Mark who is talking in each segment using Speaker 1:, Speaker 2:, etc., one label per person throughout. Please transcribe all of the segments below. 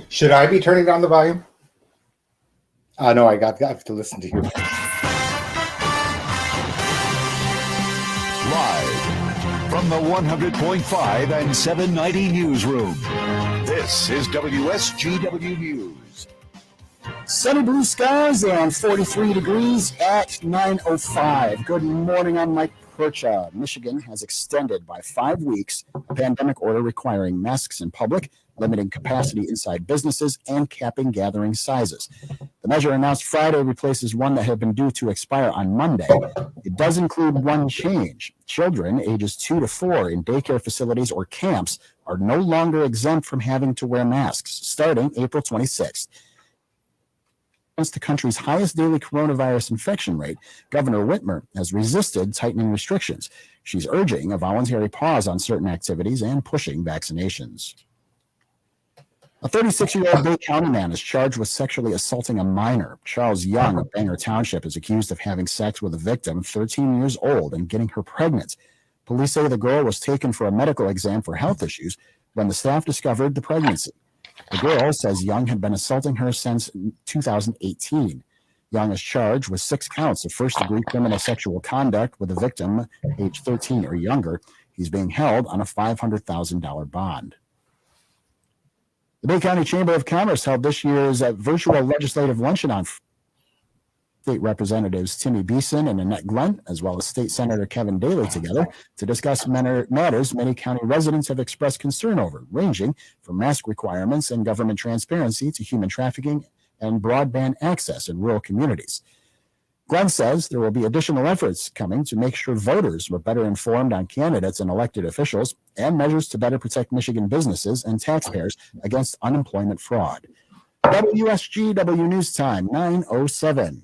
Speaker 1: Should I be turning down the volume? No, I have to listen to you.
Speaker 2: Live from the 100.5 and 790 newsroom, this is WSGW News.
Speaker 3: Sunny blue skies and 43 degrees at 9:05. Good morning, I'm Mike Percha. Michigan has extended by 5 weeks a pandemic order requiring masks in public, limiting capacity inside businesses, and capping gathering sizes. The measure announced Friday replaces one that had been due to expire on Monday. It does include one change. Children ages 2 to 4 in daycare facilities or camps are no longer exempt from having to wear masks starting April 26th. Against the country's highest daily coronavirus infection rate, Governor Whitmer has resisted tightening restrictions. She's urging a voluntary pause on certain activities and pushing vaccinations. A 36-year-old Bay County man is charged with sexually assaulting a minor. Charles Young of Bangor Township is accused of having sex with a victim 13 years old and getting her pregnant. Police say the girl was taken for a medical exam for health issues when the staff discovered the pregnancy. The girl says Young had been assaulting her since 2018. Young is charged with 6 counts of first-degree criminal sexual conduct with a victim age 13 or younger. He's being held on a $500,000 bond. The Bay County Chamber of Commerce held this year's virtual legislative luncheon on State Representatives Timmy Beeson and Annette Glenn, as well as State Senator Kevin Daly, together to discuss matters many county residents have expressed concern over, ranging from mask requirements and government transparency to human trafficking and broadband access in rural communities. Glenn says there will be additional efforts coming to make sure voters were better informed on candidates and elected officials and measures to better protect Michigan businesses and taxpayers against unemployment fraud. WSGW News Time, 9:07.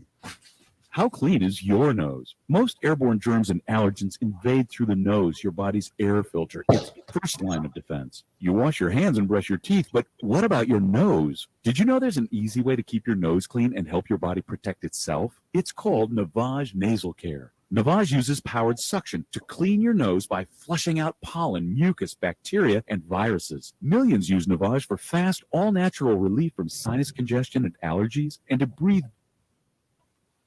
Speaker 4: How clean is your nose? Most airborne germs and allergens invade through the nose, your body's air filter. It's the first line of defense. You wash your hands and brush your teeth, but what about your nose? Did you know there's an easy way to keep your nose clean and help your body protect itself? It's called Navage Nasal Care. Navage uses powered suction to clean your nose by flushing out pollen, mucus, bacteria, and viruses. Millions use Navage for fast, all-natural relief from sinus congestion and allergies, and to breathe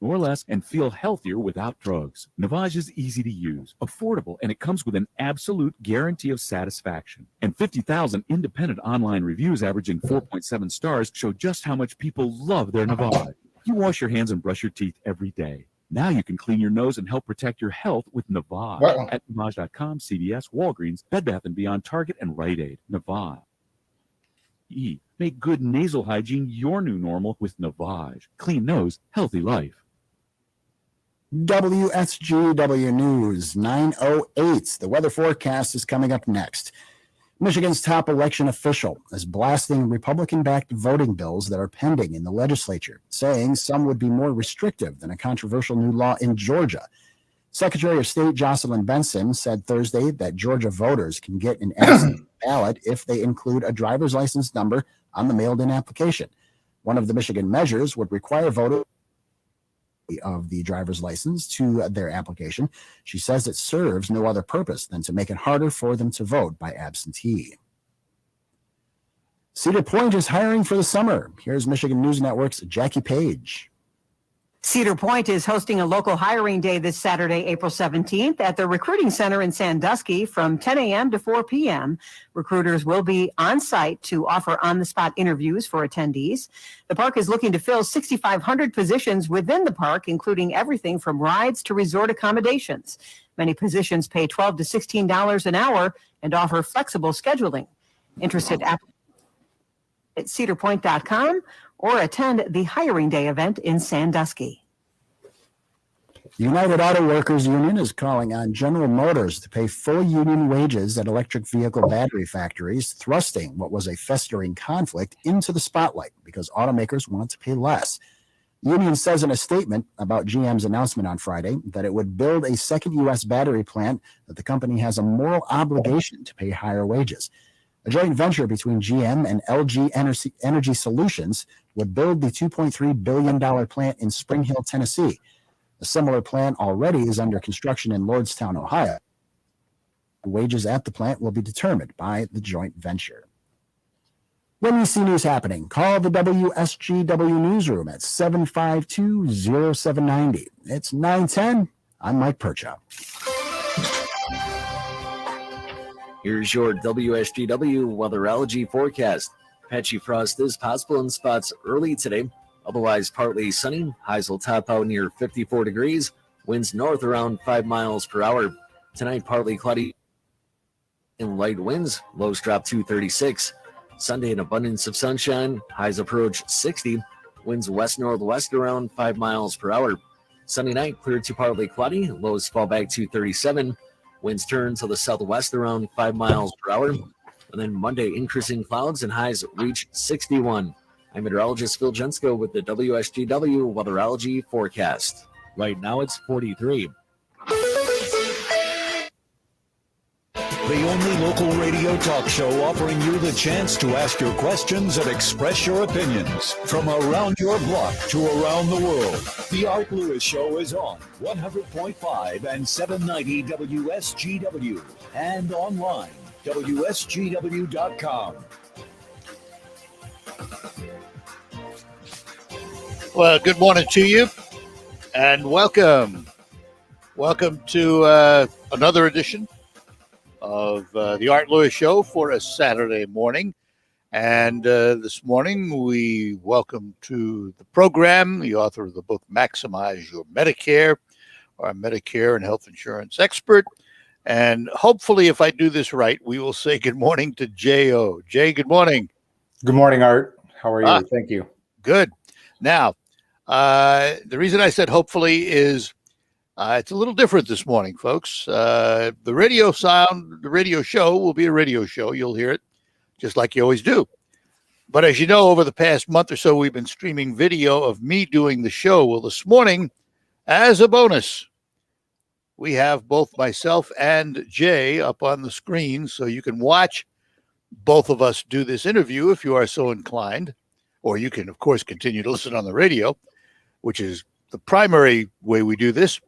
Speaker 4: more or less and feel healthier without drugs. Navage is easy to use, affordable, and it comes with an absolute guarantee of satisfaction. And 50,000 independent online reviews averaging 4.7 stars show just how much people love their Navage. You wash your hands and brush your teeth every day. Now you can clean your nose and help protect your health with Navage.
Speaker 1: Wow.
Speaker 4: At Navage.com, CVS, Walgreens, Bed Bath & Beyond, Target, and Rite Aid. Navage. Make good nasal hygiene your new normal with Navage. Clean nose, healthy life.
Speaker 3: WSGW News, 9:08. The weather forecast is coming up next. Michigan's top election official is blasting Republican-backed voting bills that are pending in the legislature, saying some would be more restrictive than a controversial new law in Georgia. Secretary of State Jocelyn Benson said Thursday that Georgia voters can get an absentee ballot if they include a driver's license number on the mailed-in application. One of the Michigan measures would require voters of the driver's license to their application. She says it serves no other purpose than to make it harder for them to vote by absentee. Cedar Point is hiring for the summer. Here's Michigan News Network's Jackie Page.
Speaker 5: Cedar Point is hosting a local hiring day this Saturday, April 17th at the Recruiting Center in Sandusky from 10 a.m. to 4 p.m. Recruiters will be on site to offer on-the-spot interviews for attendees. The park is looking to fill 6,500 positions within the park, including everything from rides to resort accommodations. Many positions pay $12 to $16 an hour and offer flexible scheduling. Interested at cedarpoint.com or attend the hiring day event in Sandusky.
Speaker 3: The United Auto Workers Union is calling on General Motors to pay full union wages at electric vehicle battery factories, thrusting what was a festering conflict into the spotlight because automakers want to pay less. The union says in a statement about GM's announcement on Friday that it would build a second U.S. battery plant that the company has a moral obligation to pay higher wages. A joint venture between GM and LG Energy Solutions would build the $2.3 billion plant in Spring Hill, Tennessee. A similar plant already is under construction in Lordstown, Ohio. The wages at the plant will be determined by the joint venture. When you see news happening, call the WSGW newsroom at 752-0790. It's 910. I'm Mike Percha.
Speaker 6: Here's your WSGW weatherology forecast. Patchy frost is possible in spots early today. Otherwise, partly sunny. Highs will top out near 54 degrees. Winds north around 5 miles per hour. Tonight, partly cloudy and light winds. Lows drop to 36. Sunday, an abundance of sunshine. Highs approach 60. Winds west-northwest around 5 miles per hour. Sunday night, clear to partly cloudy. Lows fall back to 37. Winds turn to the southwest around 5 miles per hour. And then Monday, increasing clouds and highs reach 61. I'm meteorologist Phil Jensko with the WSGW Weatherology forecast. Right now it's 43.
Speaker 2: The only local radio talk show offering you the chance to ask your questions and express your opinions. From around your block to around the world, The Art Lewis Show is on 100.5 and 790 WSGW and online, WSGW.com.
Speaker 7: Well, good morning to you, and welcome. Welcome to another edition of the Art Lewis Show for a Saturday morning. And this morning, we welcome to the program the author of the book, Maximize Your Medicare, our Medicare and health insurance expert. And hopefully, if I do this right, we will say good morning to Jae Oh. Jay, good morning.
Speaker 1: Good morning, Art. How are you? Thank you.
Speaker 7: Good. Now, the reason I said hopefully is it's a little different this morning, folks. The radio show will be a radio show. You'll hear it just like you always do. But as you know, over the past month or so, we've been streaming video of me doing the show. Well, this morning, as a bonus, we have both myself and Jay up on the screen, so you can watch both of us do this interview if you are so inclined. Or you can, of course, continue to listen on the radio, which is the primary way we do this.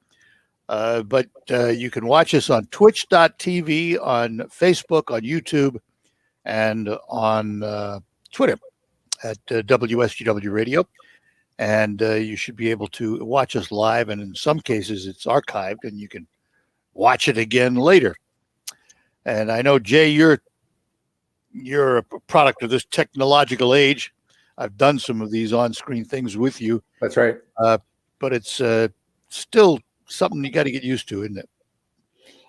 Speaker 7: But you can watch us on twitch.tv, on Facebook, on YouTube, and on Twitter at WSGW Radio. And you should be able to watch us live. And in some cases, it's archived, and you can watch it again later. And I know, Jay, you're a product of this technological age. I've done some of these on-screen things with you.
Speaker 1: That's right.
Speaker 7: But it's still something you got to get used to, isn't it?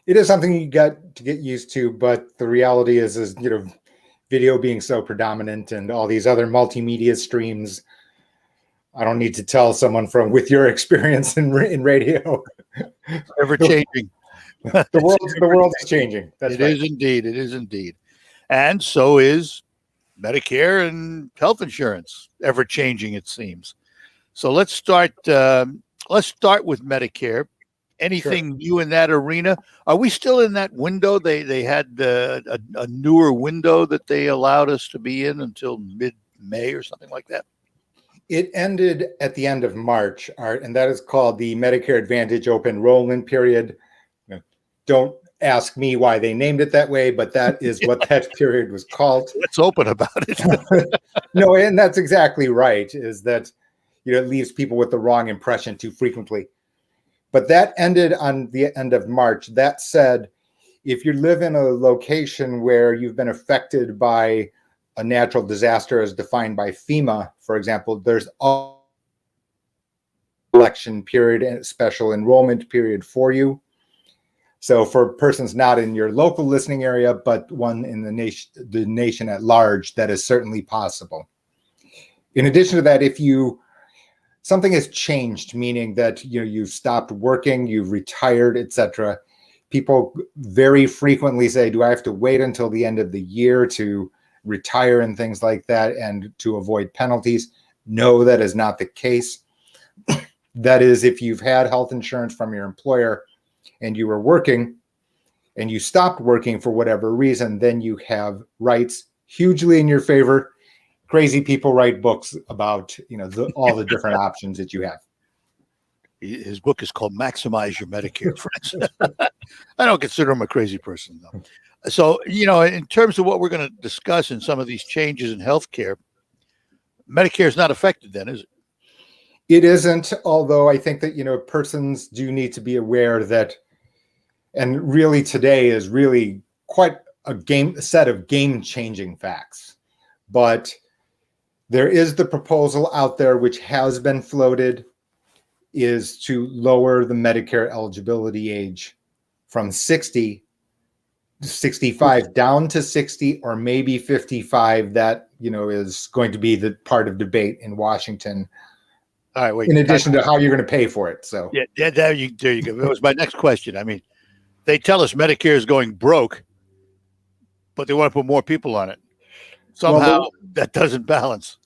Speaker 1: It is something you got to get used to, but the reality is video being so predominant and all these other multimedia streams. I don't need to tell someone with your experience in radio.
Speaker 7: Ever changing.
Speaker 1: The world is changing.
Speaker 7: It is indeed. It is indeed. And so is Medicare and health insurance, ever changing, it seems. So let's start with Medicare. Anything new in that arena? Are we still in that window? They had a newer window that they allowed us to be in until mid-May or something like that.
Speaker 1: It ended at the end of March, Art, and that is called the Medicare Advantage Open Enrollment Period. Don't ask me why they named it that way, but that is what that period was called.
Speaker 7: Let's open about it.
Speaker 1: No, and that's exactly right, is that it leaves people with the wrong impression too frequently. But that ended on the end of March. That said, if you live in a location where you've been affected by a natural disaster as defined by FEMA, for example, there's an election period and special enrollment period for you. So for persons not in your local listening area, but one in the nation at large, that is certainly possible. In addition to that, if something has changed, meaning that you've stopped working, you've retired, etc., people very frequently say, do I have to wait until the end of the year to retire and things like that and to avoid penalties? No, that is not the case. That is, if you've had health insurance from your employer and you were working and you stopped working for whatever reason, then you have rights hugely in your favor. Crazy people write books about all the different options that you have.
Speaker 7: His book is called Maximize Your Medicare, friends. I don't consider him a crazy person, though. So, in terms of what we're going to discuss in some of these changes in healthcare, Medicare is not affected then, is it?
Speaker 1: It isn't, although I think that, persons do need to be aware that, and really today is really quite a set of game-changing facts. But there is the proposal out there, which has been floated, is to lower the Medicare eligibility age from 65 down to 60, or maybe 55. That, is going to be the part of debate in Washington.
Speaker 7: All right, wait.
Speaker 1: In addition to how you're going to pay for it. So
Speaker 7: yeah, there you go. That was my next question. I mean, they tell us Medicare is going broke, but they want to put more people on it. Somehow that doesn't balance.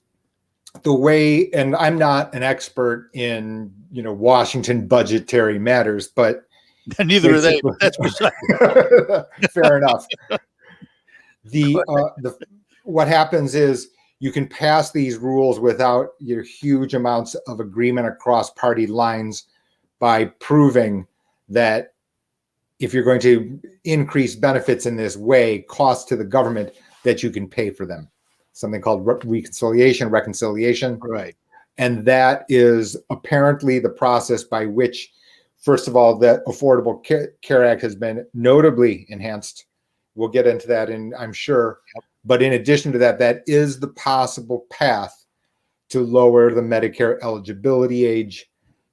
Speaker 1: The way, and I'm not an expert in, Washington budgetary matters, but
Speaker 7: neither are they. That's precise.
Speaker 1: Fair enough. What happens is you can pass these rules without huge amounts of agreement across party lines by proving that if you're going to increase benefits in this way, cost to the government, that you can pay for them. Something called reconciliation.
Speaker 7: Right.
Speaker 1: And that is apparently the process by which, first of all, the Affordable Care Act has been notably enhanced. We'll get into that, I'm sure.
Speaker 7: Yep.
Speaker 1: But in addition to that, that is the possible path to lower the Medicare eligibility age,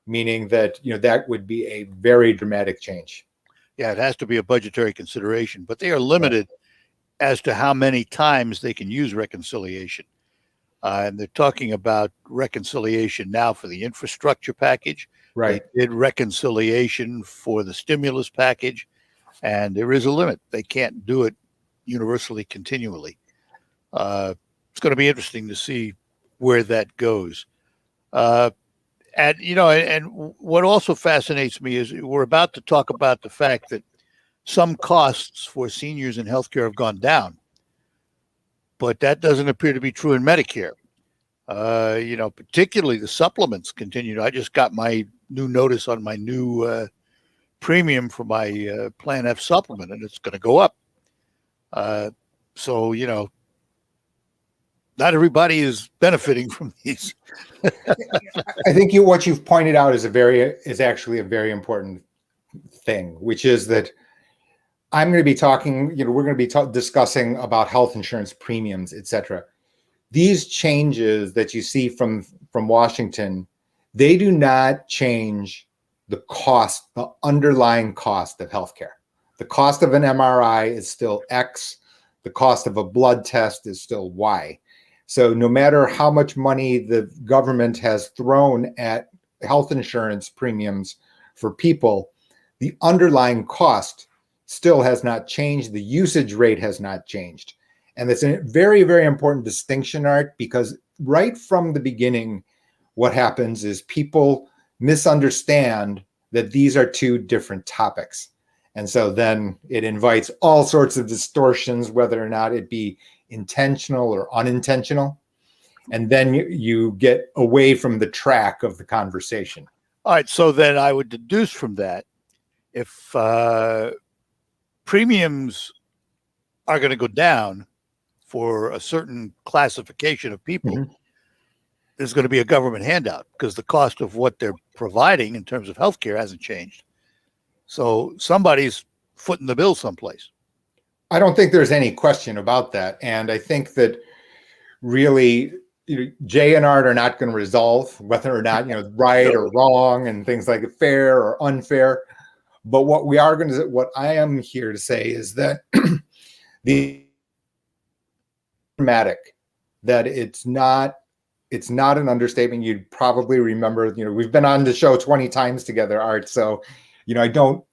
Speaker 1: meaning that, that would be a very dramatic change.
Speaker 7: Yeah, it has to be a budgetary consideration, but they are limited as to how many times they can use reconciliation. And they're talking about reconciliation now for the infrastructure package.
Speaker 1: Right.
Speaker 7: They did reconciliation for the stimulus package, and there is a limit. They can't do it universally continually. It's going to be interesting to see where that goes. And what also fascinates me is we're about to talk about the fact that some costs for seniors in healthcare have gone down, but that doesn't appear to be true in Medicare. Particularly the supplements continue. I just got my new notice on my new premium for my Plan F supplement, and it's going to go up. So, not everybody is benefiting from these.
Speaker 1: I think what you've pointed out is actually a very important thing, which is that I'm going to be talking, we're going to be discussing about health insurance premiums, et cetera. These changes that you see from Washington, they do not change the cost, the underlying cost of healthcare. The cost of an MRI is still X. The cost of a blood test is still Y. So no matter how much money the government has thrown at health insurance premiums for people, the underlying cost still has not changed. The usage rate has not changed. And that's a very, very important distinction, Art, because right from the beginning, what happens is people misunderstand that these are two different topics. And so then it invites all sorts of distortions, whether or not it be intentional or unintentional. And then you get away from the track of the conversation.
Speaker 7: All right. So then I would deduce from that, if premiums are going to go down for a certain classification of people, there's going to be a government handout because the cost of what they're providing in terms of healthcare hasn't changed. So somebody's footing the bill someplace.
Speaker 1: I don't think there's any question about that. And I think that really, Jay and Art are not going to resolve whether or not, right or wrong and things like fair or unfair. But what I am here to say is that the dramatic, that it's not an understatement. You'd probably remember, we've been on the show 20 times together, Art. So, I don't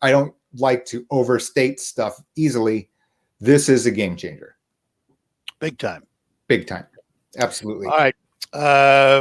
Speaker 1: like to overstate stuff easily. This is a game changer.
Speaker 7: Big time.
Speaker 1: Big time. Absolutely.
Speaker 7: All right.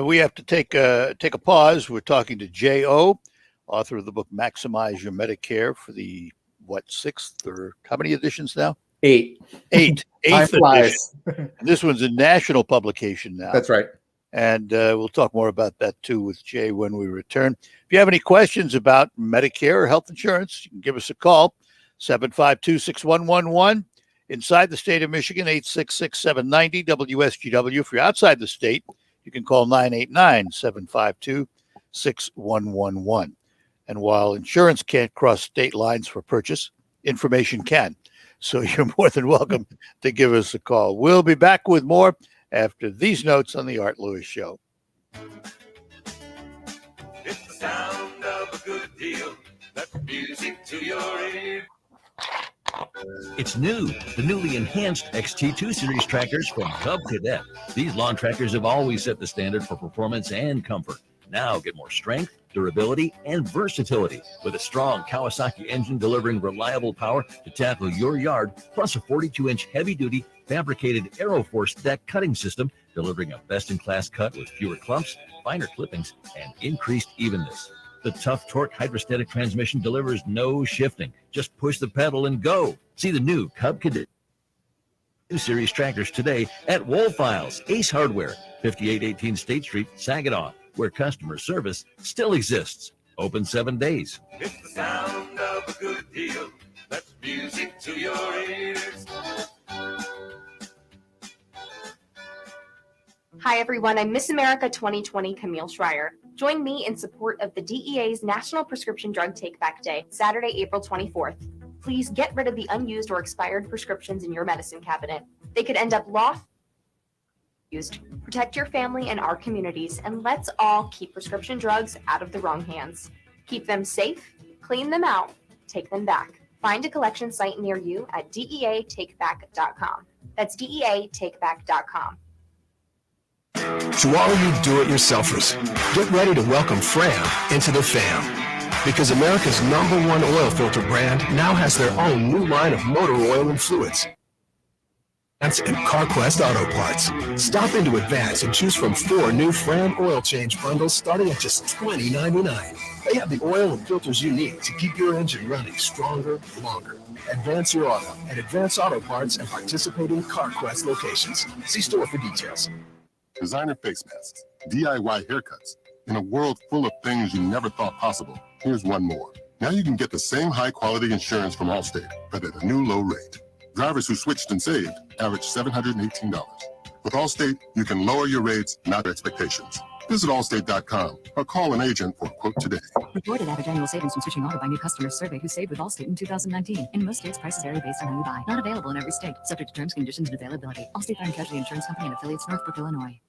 Speaker 7: We have to take a pause. We're talking to Jae Oh, author of the book Maximize Your Medicare for the, 6th or how many editions now?
Speaker 1: 8.
Speaker 7: 8. 8th
Speaker 1: flies.
Speaker 7: edition. And this one's a national publication now.
Speaker 1: That's right.
Speaker 7: And we'll talk more about that too with Jay when we return. If you have any questions about Medicare or health insurance, you can give us a call, 752-6111. Inside the state of Michigan, 866-790-WSGW. If you're outside the state, you can call 989-752-6111. And while insurance can't cross state lines for purchase, information can. So you're more than welcome to give us a call. We'll be back with more after these notes on the Art Lewis Show.
Speaker 8: It's the sound of a good deal. That's music to your ear.
Speaker 9: It's new, the newly enhanced XT2 series tractors from Cub Cadet. These lawn tractors have always set the standard for performance and comfort. Now get more strength, durability, and versatility with a strong Kawasaki engine delivering reliable power to tackle your yard, plus a 42-inch heavy-duty fabricated Aeroforce deck cutting system delivering a best-in-class cut with fewer clumps, finer clippings, and increased evenness. The tough torque hydrostatic transmission delivers no shifting. Just push the pedal and go. See the new Cub Cadet series tractors today at Woolfiles, Ace Hardware, 5818 State Street, Saginaw, where customer service still exists. Open 7 days.
Speaker 8: It's the sound of a good deal. That's music to your ears.
Speaker 10: Hi, everyone. I'm Miss America 2020 Camille Schreier. Join me in support of the DEA's National Prescription Drug Take-Back Day, Saturday, April 24th. Please get rid of the unused or expired prescriptions in your medicine cabinet. They could end up used. Protect your family and our communities, and let's all keep prescription drugs out of the wrong hands. Keep them safe, clean them out, take them back. Find a collection site near you at deatakeback.com. That's deatakeback.com.
Speaker 11: To all you do-it-yourselfers, get ready to welcome Fram into the fam. Because America's #1 oil filter brand now has their own new line of motor oil and fluids. And CarQuest Auto Parts. Stop into Advance and choose from 4 new Fram oil change bundles starting at just $20.99. They have the oil and filters you need to keep your engine running stronger, longer. Advance your auto at Advance Auto Parts and participating CarQuest locations. See store for details.
Speaker 12: Designer face masks, DIY haircuts. In a world full of things you never thought possible, here's one more. Now you can get the same high-quality insurance from Allstate, but at a new low rate. Drivers who switched and saved average $718. With Allstate, you can lower your rates, not your expectations. Visit Allstate.com or call an agent for a quote today.
Speaker 13: Reported average annual savings from switching auto by new customers surveyed who saved with Allstate in 2019. In most states, prices vary based on who you buy. Not available in every state. Subject to terms, conditions, and availability. Allstate Fire and Casualty Insurance Company and affiliates, Northbrook, Illinois.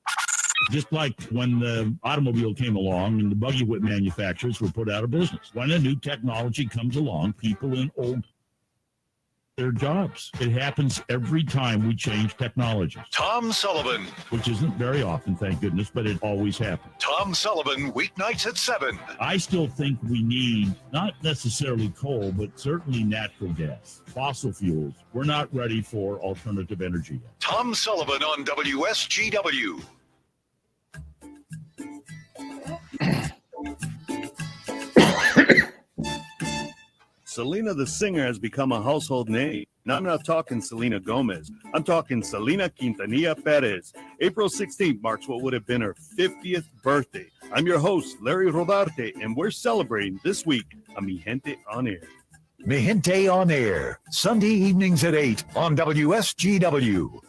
Speaker 4: Just like when the automobile came along and the buggy whip manufacturers were put out of business. When a new technology comes along, people in old their jobs. It happens every time we change technologies.
Speaker 2: Tom Sullivan.
Speaker 4: Which isn't very often, thank goodness, but it always happens.
Speaker 2: Tom Sullivan, weeknights at 7.
Speaker 4: I still think we need not necessarily coal, but certainly natural gas, fossil fuels. We're not ready for alternative energy yet.
Speaker 2: Tom Sullivan on WSGW.
Speaker 14: Selena the singer has become a household name. Now I'm not talking Selena Gomez. I'm talking Selena Quintanilla Perez. April 16th marks what would have been her 50th birthday. I'm your host, Larry Rodarte, and we're celebrating this week on Mi Gente on Air.
Speaker 2: Mi Gente on Air, Sunday evenings at 8 on WSGW.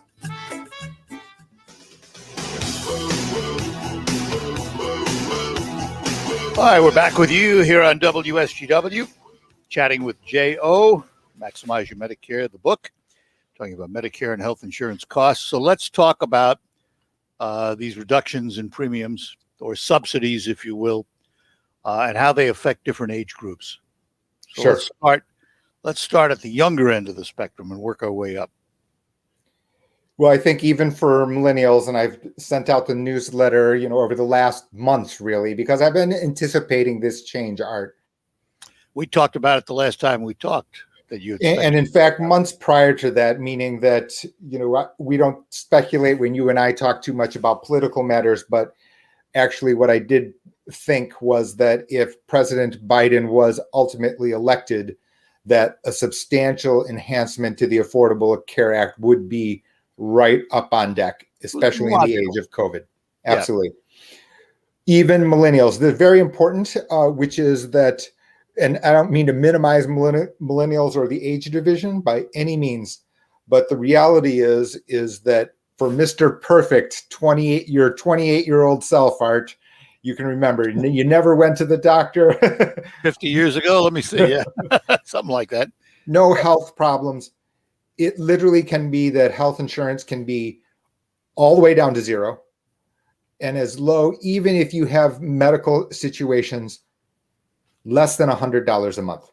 Speaker 7: All right, we're back with you here on WSGW, chatting with Jae Oh, Maximize Your Medicare, the book, talking about Medicare and health insurance costs. So let's talk about these reductions in premiums or subsidies, if you will, and how they affect different age groups. So
Speaker 1: Sure.
Speaker 7: Let's start at the younger end of the spectrum and work our way up.
Speaker 1: Well, I think even for millennials, and I've sent out the newsletter, over the last months, really, because I've been anticipating this change, Art.
Speaker 7: We talked about it the last time we talked. That you
Speaker 1: and in fact, months prior to that, meaning that, we don't speculate when you and I talk too much about political matters, but actually what I did think was that if President Biden was ultimately elected, that a substantial enhancement to the Affordable Care Act would be right up on deck, especially in the age of COVID. Absolutely. Yeah. Even millennials, they're very important, which is that, and I don't mean to minimize millennials or the age division by any means, But the reality is that for Mr. Perfect, 28-year-old self, Art, you can remember you never went to the doctor.
Speaker 7: 50 years ago, let me see. Yeah, something like that.
Speaker 1: No health problems. It literally can be that health insurance can be all the way down to zero and as low, even if you have medical situations, less than $100 a month.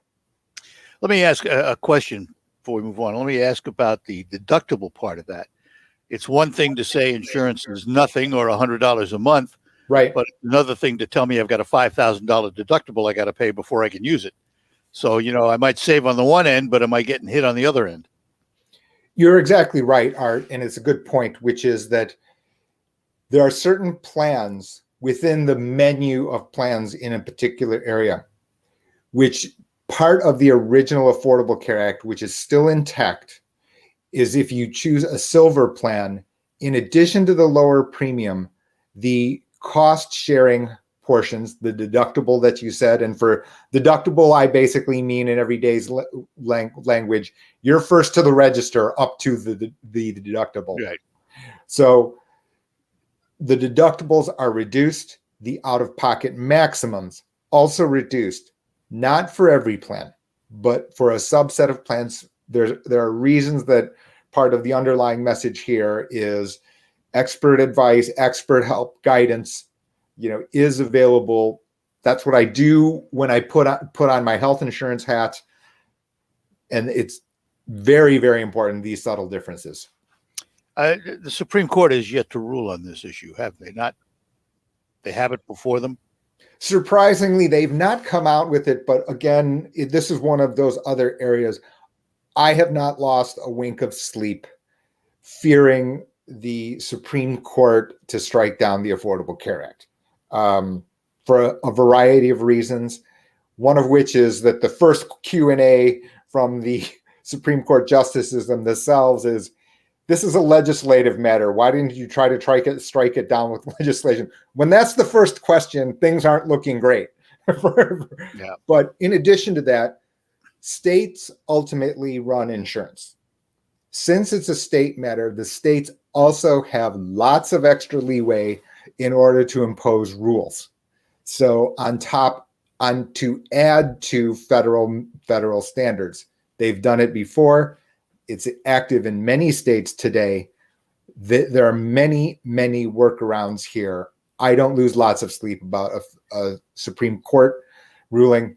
Speaker 7: Let me ask a question before we move on. Let me ask about the deductible part of that. It's one thing to say insurance is nothing or $100 a month,
Speaker 1: right?
Speaker 7: But another thing to tell me I've got a $5,000 deductible I got to pay before I can use it. So, I might save on the one end, but am I getting hit on the other end?
Speaker 1: You're exactly right, Art, and it's a good point, which is that there are certain plans within the menu of plans in a particular area, which part of the original Affordable Care Act, which is still intact, is if you choose a silver plan, in addition to the lower premium, the cost sharing portions, the deductible that you said, and for deductible, I basically mean in everyday's language, you're first to the register up to the deductible.
Speaker 7: Right.
Speaker 1: So the deductibles are reduced, the out-of-pocket maximums also reduced, not for every plan, but for a subset of plans. There are reasons that part of the underlying message here is expert advice, expert help, guidance, is available. That's what I do when I put on my health insurance hat. And it's very, very important, these subtle differences.
Speaker 7: The Supreme Court has yet to rule on this issue, have they not? They have it before them?
Speaker 1: Surprisingly, they've not come out with it. But again, this is one of those other areas. I have not lost a wink of sleep fearing the Supreme Court to strike down the Affordable Care Act for a variety of reasons, one of which is that the first Q&A from the Supreme Court justices themselves is, this is a legislative matter. Why didn't you try to strike it down with legislation? When that's the first question, things aren't looking great.
Speaker 7: Yeah.
Speaker 1: But in addition to that, states ultimately run insurance. Since it's a state matter, the states also have lots of extra leeway in order to impose rules. So to add to federal standards, they've done it before. It's active in many states today. There are many, many workarounds here. I don't lose lots of sleep about a Supreme Court ruling.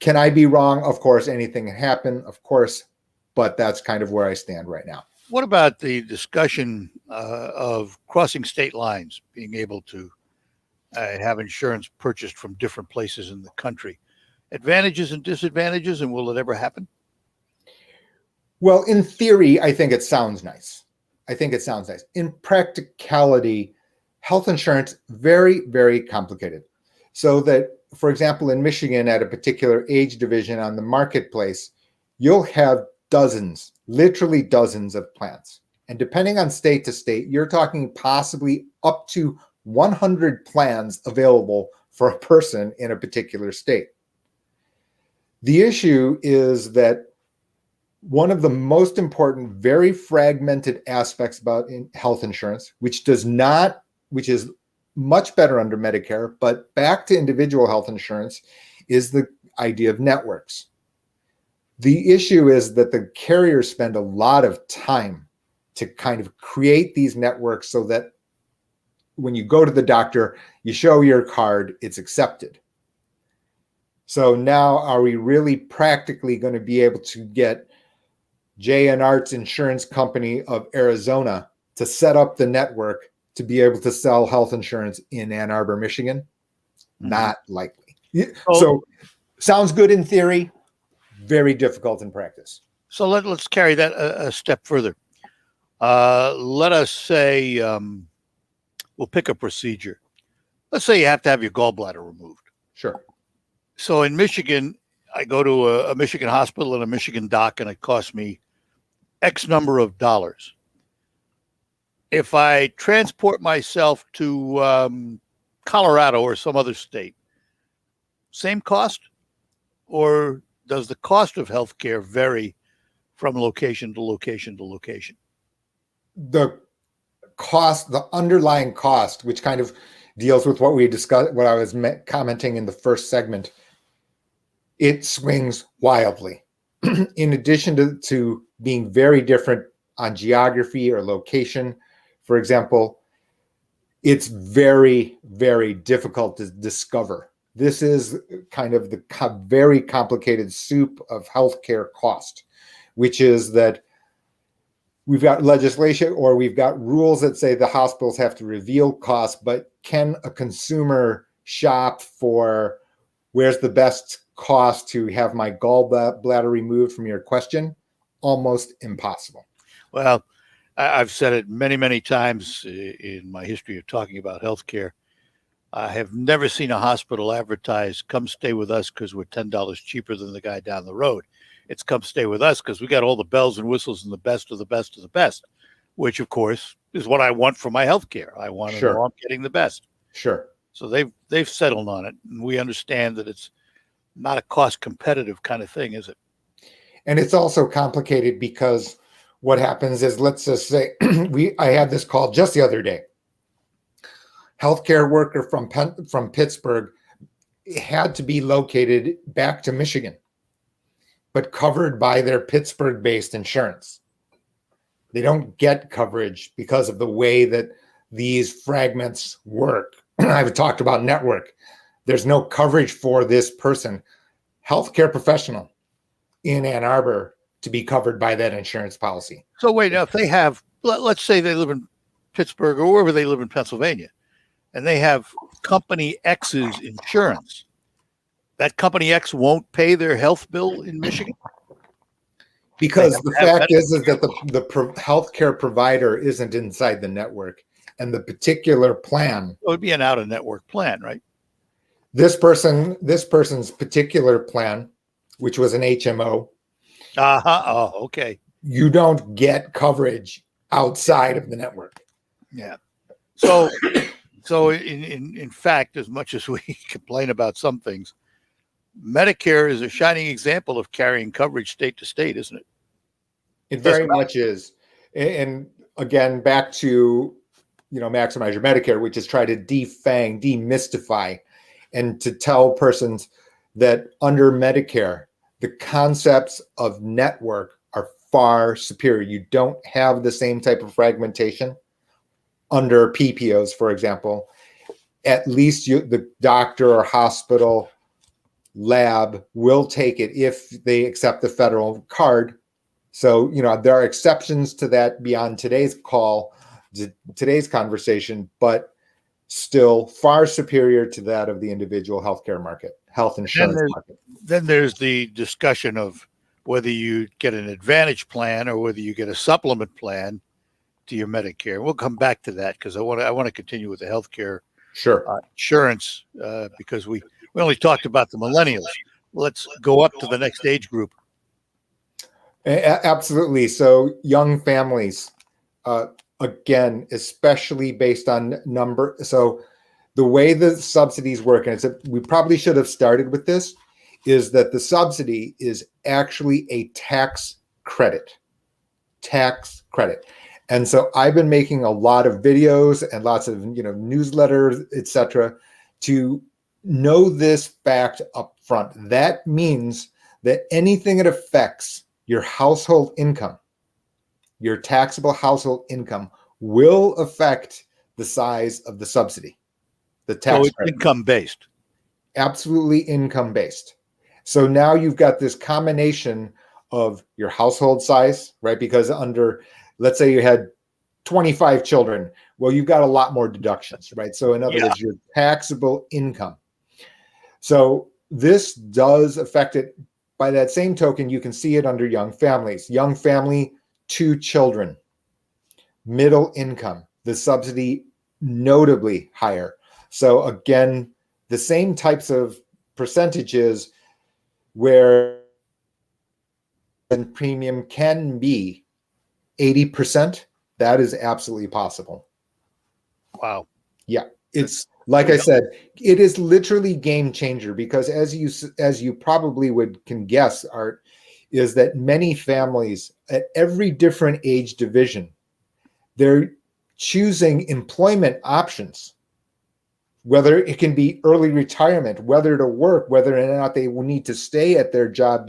Speaker 1: Can I be wrong? Of course, anything can happen, of course, but that's kind of where I stand right now.
Speaker 7: What about the discussion of crossing state lines, being able to have insurance purchased from different places in the country? Advantages and disadvantages, and will it ever happen?
Speaker 1: Well, in theory, I think it sounds nice. In practicality, health insurance, very, very complicated. So that, for example, in Michigan, at a particular age division on the marketplace, you'll have dozens, literally dozens of plans. And depending on state to state, you're talking possibly up to 100 plans available for a person in a particular state. The issue is that one of the most important, very fragmented aspects about health insurance, which is much better under Medicare, but back to individual health insurance, is the idea of networks. The issue is that the carriers spend a lot of time to kind of create these networks so that when you go to the doctor, you show your card, it's accepted. So now, are we really practically going to be able to get Jae and Art's insurance company of Arizona to set up the network to be able to sell health insurance in Ann Arbor, Michigan? Not likely. So sounds good in theory, very difficult in practice.
Speaker 7: So let's carry that a step further. Let us say we'll pick a procedure. Let's say you have to have your gallbladder removed.
Speaker 1: Sure.
Speaker 7: So in Michigan, I go to a Michigan hospital and a Michigan doc, and it costs me X number of dollars. If I transport myself to Colorado or some other state, same cost? Or does the cost of healthcare vary from location to location to location?
Speaker 1: The cost, the underlying cost, which kind of deals with what we discussed, what I was commenting in the first segment, it swings wildly. In addition to being very different on geography or location, for example, it's very, very difficult to discover. This is kind of the very complicated soup of healthcare cost, which is that we've got legislation or we've got rules that say the hospitals have to reveal costs, but can a consumer shop for where's the best cost to have my gallbladder removed from your question? Almost impossible.
Speaker 7: Well, I've said it many, many times in my history of talking about healthcare. I have never seen a hospital advertise, come stay with us because we're $10 cheaper than the guy down the road. It's come stay with us because we got all the bells and whistles and the best of the best of the best, which, of course, is what I want for my healthcare. I want to know I'm getting the best.
Speaker 1: Sure.
Speaker 7: So they've settled on it. And we understand that it's not a cost competitive kind of thing, is it?
Speaker 1: And it's also complicated because what happens is, let's just say I had this call just the other day. Healthcare worker from Pittsburgh had to be located back to Michigan, but covered by their Pittsburgh-based insurance. They don't get coverage because of the way that these fragments work. I've talked about network. There's no coverage for this person, healthcare professional in Ann Arbor, to be covered by that insurance policy.
Speaker 7: So wait, now if they have, let's say they live in Pittsburgh or wherever they live in Pennsylvania, and they have Company X's insurance, that Company X won't pay their health bill in Michigan?
Speaker 1: Because the fact is that the healthcare provider isn't inside the network, and the particular plan.
Speaker 7: It would be an out-of-network plan, right?
Speaker 1: This person's particular plan, which was an HMO.
Speaker 7: Oh, okay.
Speaker 1: You don't get coverage outside of the network.
Speaker 7: Yeah. So in fact, as much as we complain about some things, Medicare is a shining example of carrying coverage state to state, isn't it?
Speaker 1: It very much is. And again, back to, Maximize Your Medicare, which is try to demystify, and to tell persons that under Medicare, the concepts of network are far superior. You don't have the same type of fragmentation under PPOs, for example. At least the doctor or hospital lab will take it if they accept the federal card. So, there are exceptions to that beyond today's conversation, but still far superior to that of the individual healthcare market, health insurance market.
Speaker 7: Then there's the discussion of whether you get an advantage plan or whether you get a supplement plan to your Medicare. We'll come back to that because I want to continue with the healthcare insurance because we only talked about the millennials. Let's go up to the next age group.
Speaker 1: Absolutely. So young families, again, especially based on number. So the way the subsidies work, and we probably should have started with this, is that the subsidy is actually a tax credit. And so I've been making a lot of videos and lots of newsletters, etc., to know this fact up front. That means that anything that affects your household income, your taxable household income, will affect the size of the subsidy. The tax
Speaker 7: so it's income based.
Speaker 1: Absolutely income based. So now you've got this combination of your household size, right? Because let's say you had 25 children. Well, you've got a lot more deductions, right? So in other words, your taxable income. So this does affect it. By that same token, you can see it under young families. Young family, 2 children, middle income, the subsidy notably higher. So again, the same types of percentages where premium can be 80%, that is absolutely possible.
Speaker 7: Wow.
Speaker 1: Yeah. It's like I said, it is literally game changer because as you probably can guess, Art, is that many families at every different age division, they're choosing employment options, whether it can be early retirement, whether to work, whether or not they will need to stay at their job,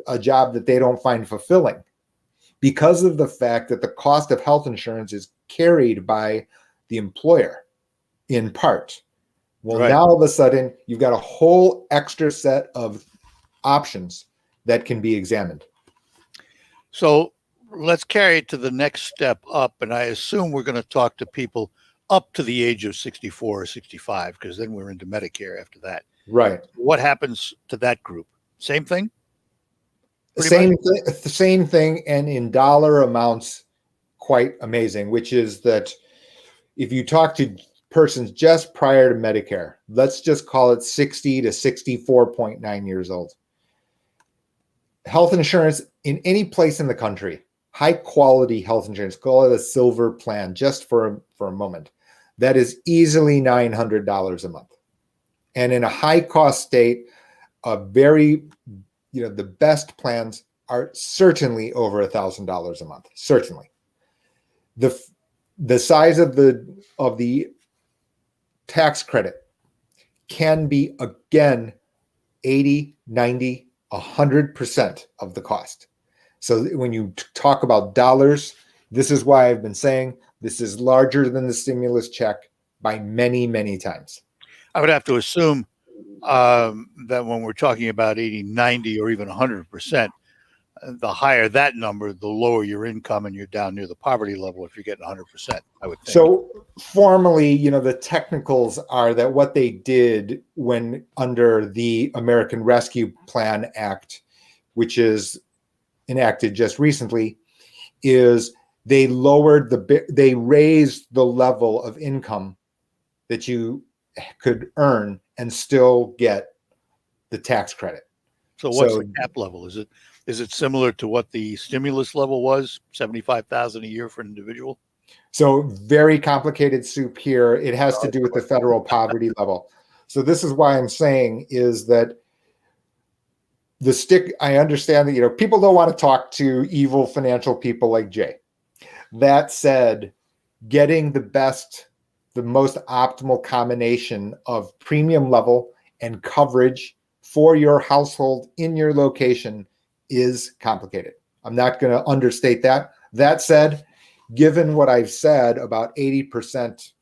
Speaker 1: a job that they don't find fulfilling, because of the fact that the cost of health insurance is carried by the employer in part. Well,
Speaker 7: Right.
Speaker 1: now all of a sudden, you've got a whole extra set of options that can be examined.
Speaker 7: So let's carry it to the next step up. And I assume we're going to talk to people up to the age of 64 or 65, because then we're into Medicare after that.
Speaker 1: Right.
Speaker 7: What happens to that group? Same thing?
Speaker 1: The same thing, and in dollar amounts, quite amazing, which is that if you talk to persons just prior to Medicare, let's just call it 60 to 64.9 years old. Health insurance in any place in the country, high quality health insurance, call it a silver plan just for a moment, that is easily $900 a month. And in a high cost state, the best plans are certainly over $1,000 a month. Certainly. The size of the tax credit can be, again, 80, 90, 100% of the cost. So when you talk about dollars, this is why I've been saying this is larger than the stimulus check by many, many times.
Speaker 7: I would have to assume that when we're talking about 80, 90, or even 100%, the higher that number, the lower your income, and you're down near the poverty level if you're getting 100%, I would think.
Speaker 1: So formally, the technicals are that what they did when under the American Rescue Plan Act, which is enacted just recently, is they raised the level of income that you could earn and still get the tax credit.
Speaker 7: So what's the cap level? Is it similar to what the stimulus level was, $75,000 a year for an individual?
Speaker 1: So very complicated soup here. It has to do with the federal poverty level. So this is why I'm saying is that I understand that, people don't want to talk to evil financial people like Jay. That said, getting the most optimal combination of premium level and coverage for your household in your location is complicated. I'm not going to understate that. That said, given what I've said about 80%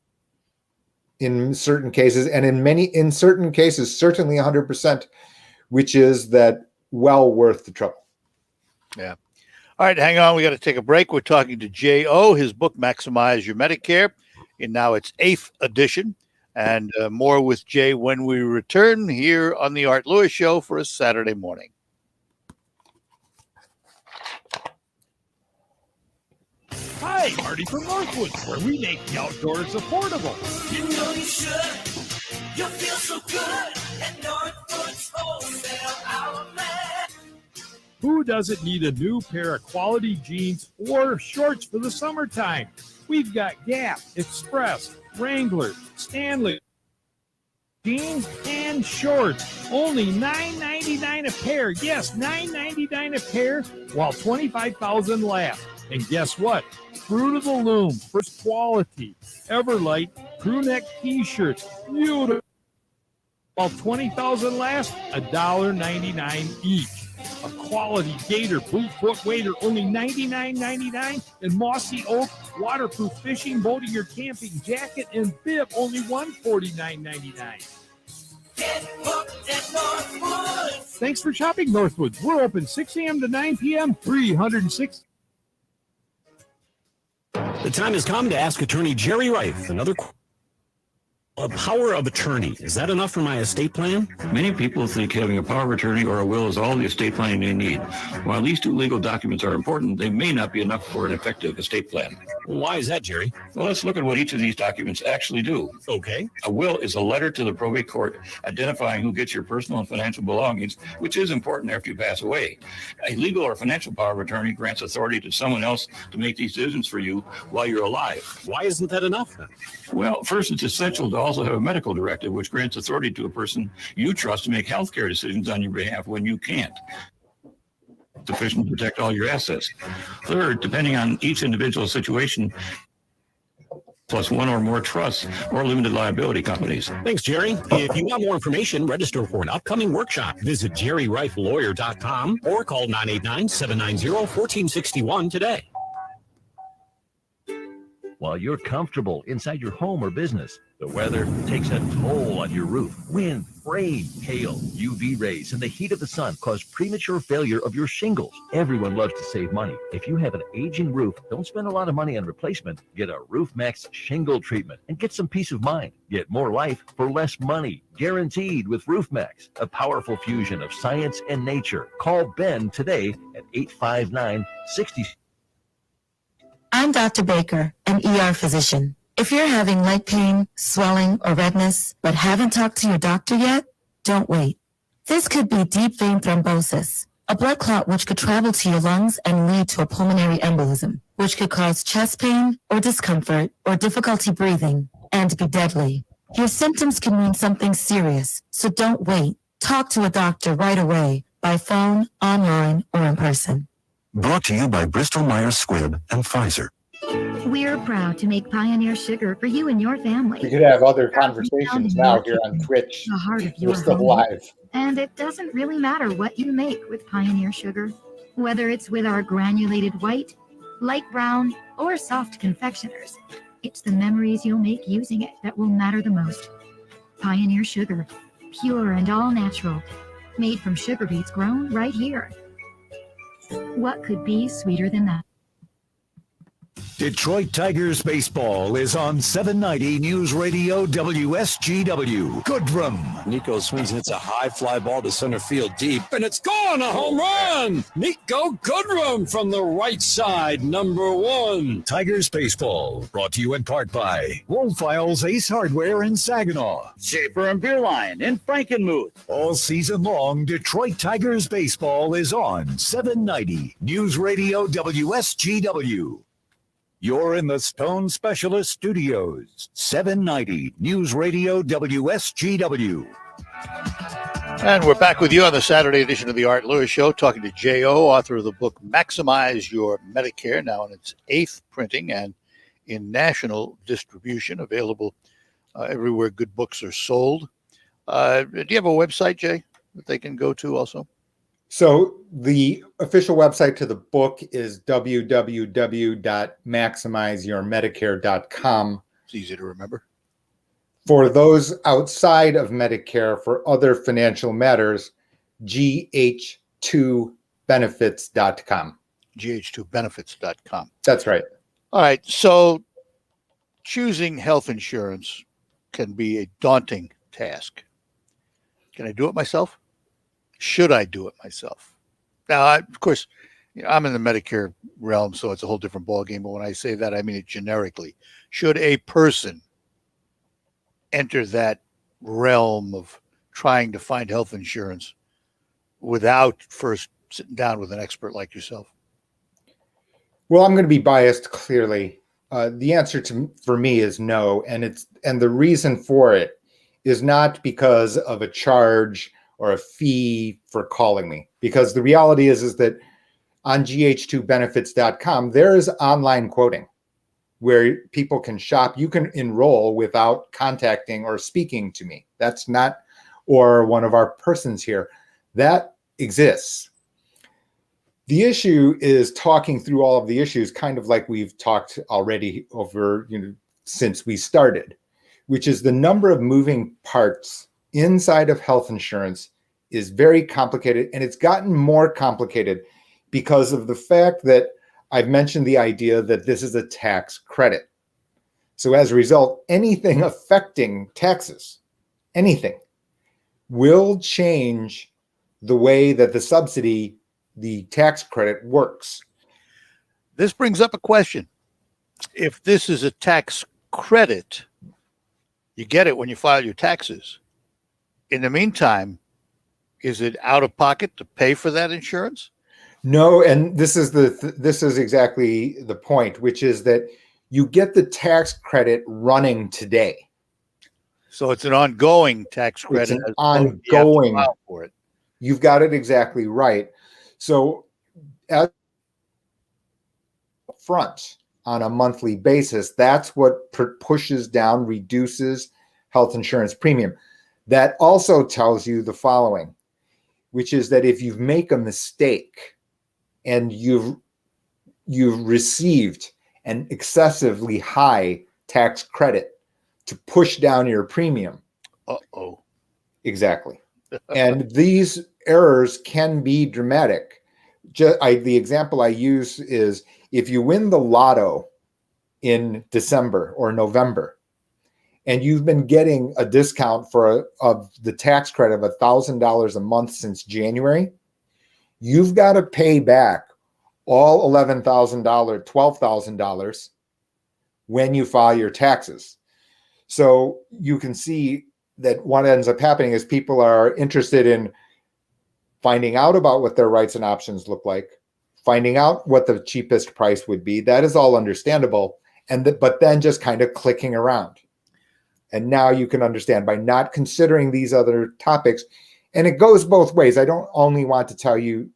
Speaker 1: in certain cases, and in certain cases, certainly 100%, which is that well worth the trouble.
Speaker 7: Yeah. All right, hang on. We got to take a break. We're talking to Jae Oh, his book, Maximize Your Medicare, and now its 8th edition. And more with Jay when we return here on the Art Lewis Show for a Saturday morning.
Speaker 15: Hi, Marty from Northwoods, where we make the outdoors affordable.
Speaker 8: You know you should. You feel so good at Northwoods Wholesale Outlet.
Speaker 15: Who doesn't need a new pair of quality jeans or shorts for the summertime? We've got Gap, Express, Wrangler, Stanley jeans and shorts. Only $9.99 a pair. Yes, $9.99 a pair, while $25,000 last. And guess what? Fruit of the Loom, first quality, Everlight, crew neck t-shirts, beautiful. While $20,000 last, $1.99 each. A quality Gator boot foot wader, only $99.99, and Mossy Oak waterproof fishing, boating, or camping jacket and bib, only $149.99.
Speaker 8: Get hooked at Northwoods.
Speaker 15: Thanks for shopping Northwoods. We're open 6 a.m. to 9 p.m., 306.
Speaker 16: The time has come to ask attorney Jerry Reif another question. A power of attorney, is that enough for my estate plan?
Speaker 17: Many people think having a power of attorney or a will is all the estate planning they need. While these two legal documents are important, they may not be enough for an effective estate plan.
Speaker 16: Why is that, Jerry?
Speaker 17: Well, let's look at what each of these documents actually do.
Speaker 16: Okay.
Speaker 17: A will is a letter to the probate court identifying who gets your personal and financial belongings, which is important after you pass away. A legal or financial power of attorney grants authority to someone else to make these decisions for you while you're alive.
Speaker 16: Why isn't that enough then?
Speaker 17: Well, first, it's essential to also have a medical directive, which grants authority to a person you trust to make healthcare decisions on your behalf when you can't. sufficient to protect all your assets. Third, depending on each individual situation, plus one or more trusts or limited liability companies.
Speaker 16: Thanks, Jerry. If you want more information, register for an upcoming workshop. Visit jerryrifelawyer.com or call 989-790-1461 today.
Speaker 9: While you're comfortable inside your home or business, the weather takes a toll on your roof. Wind, rain, hail, UV rays, and the heat of the sun cause premature failure of your shingles. Everyone loves to save money. If you have an aging roof, don't spend a lot of money on replacement. Get a RoofMax shingle treatment and get some peace of mind. Get more life for less money. Guaranteed with RoofMax, a powerful fusion of science and nature. Call Ben today at 859-60.
Speaker 18: I'm Dr. Baker, an ER physician. If you're having leg pain, swelling, or redness, but haven't talked to your doctor yet, don't wait. This could be deep vein thrombosis, a blood clot which could travel to your lungs and lead to a pulmonary embolism, which could cause chest pain or discomfort or difficulty breathing and be deadly. Your symptoms can mean something serious, so don't wait. Talk to a doctor right away, by phone, online, or in person.
Speaker 11: Brought to you by Bristol-Myers Squibb and Pfizer.
Speaker 19: We're proud to make Pioneer Sugar for you and your family.
Speaker 1: We could have other conversations now here on Twitch.
Speaker 19: The heart of
Speaker 1: We're
Speaker 19: your
Speaker 1: still
Speaker 19: home.
Speaker 1: live.
Speaker 19: And it doesn't really matter what you make with Pioneer Sugar, whether it's with our granulated white, light brown, or soft confectioners. It's the memories you'll make using it that will matter the most. Pioneer Sugar, pure and all natural, made from sugar beets grown right here. What could be sweeter than that?
Speaker 2: Detroit Tigers baseball is on 790 News Radio WSGW. Goodrum.
Speaker 20: Nico swings and hits a high fly ball to center field deep, and it's gone, a home run! Nico Goodrum from the right side, number one.
Speaker 2: Tigers baseball, brought to you in part by Woolfiles Ace Hardware in Saginaw.
Speaker 21: Schaefer and Beerline in Frankenmuth.
Speaker 2: All season long, Detroit Tigers baseball is on 790 News Radio WSGW. You're in the Stone Specialist Studios, 790 News Radio WSGW.
Speaker 7: And we're back with you on the Saturday edition of the Art Lewis Show, talking to Jae Oh, author of the book Maximize Your Medicare, now in its 8th printing and in national distribution, available everywhere good books are sold. Do you have a website, Jay, that they can go to also?
Speaker 1: So the official website to the book is www.maximizeyourmedicare.com.
Speaker 7: It's easy to remember.
Speaker 1: For those outside of Medicare, for other financial matters, gh2benefits.com.
Speaker 7: gh2benefits.com.
Speaker 1: That's right.
Speaker 7: All right. So choosing health insurance can be a daunting task. Can I do it myself? Should I do it myself? Now, of course, I'm in the Medicare realm, so it's a whole different ballgame. But when I say that, I mean it generically. Should a person enter that realm of trying to find health insurance without first sitting down with an expert like yourself?
Speaker 1: Well, I'm going to be biased, clearly. The answer for me is no, and the reason for it is not because of a charge or a fee for calling me, because the reality is that on gh2benefits.com there is online quoting where people can shop. You can enroll without contacting or speaking to me. That's not, or one of our persons here. That exists. The issue is talking through all of the issues, kind of like we've talked already over, since we started, which is the number of moving parts inside of health insurance is very complicated, and it's gotten more complicated because of the fact that I've mentioned the idea that this is a tax credit. So as a result, anything affecting taxes, anything, will change the way that the subsidy, the tax credit, works.
Speaker 7: This brings up a question. If this is a tax credit, you get it when you file your taxes. In the meantime, is it out of pocket to pay for that insurance?
Speaker 1: No, and this is exactly the point, which is that you get the tax credit running today.
Speaker 7: So it's an ongoing tax credit.
Speaker 1: It's an ongoing.
Speaker 7: For it.
Speaker 1: You've got it exactly right. So as front on a monthly basis, that's what pushes down, reduces health insurance premium. That also tells you the following, which is that if you make a mistake and you've received an excessively high tax credit to push down your premium.
Speaker 7: Uh-oh.
Speaker 1: Exactly. And these errors can be dramatic. The example I use is if you win the lotto in December or November, and you've been getting a discount of the tax credit of $1,000 a month since January, you've got to pay back all $11,000, $12,000 when you file your taxes. So you can see that what ends up happening is people are interested in finding out about what their rights and options look like, finding out what the cheapest price would be. That is all understandable. But then just kind of clicking around. And now you can understand by not considering these other topics. And it goes both ways. I don't only want to tell you,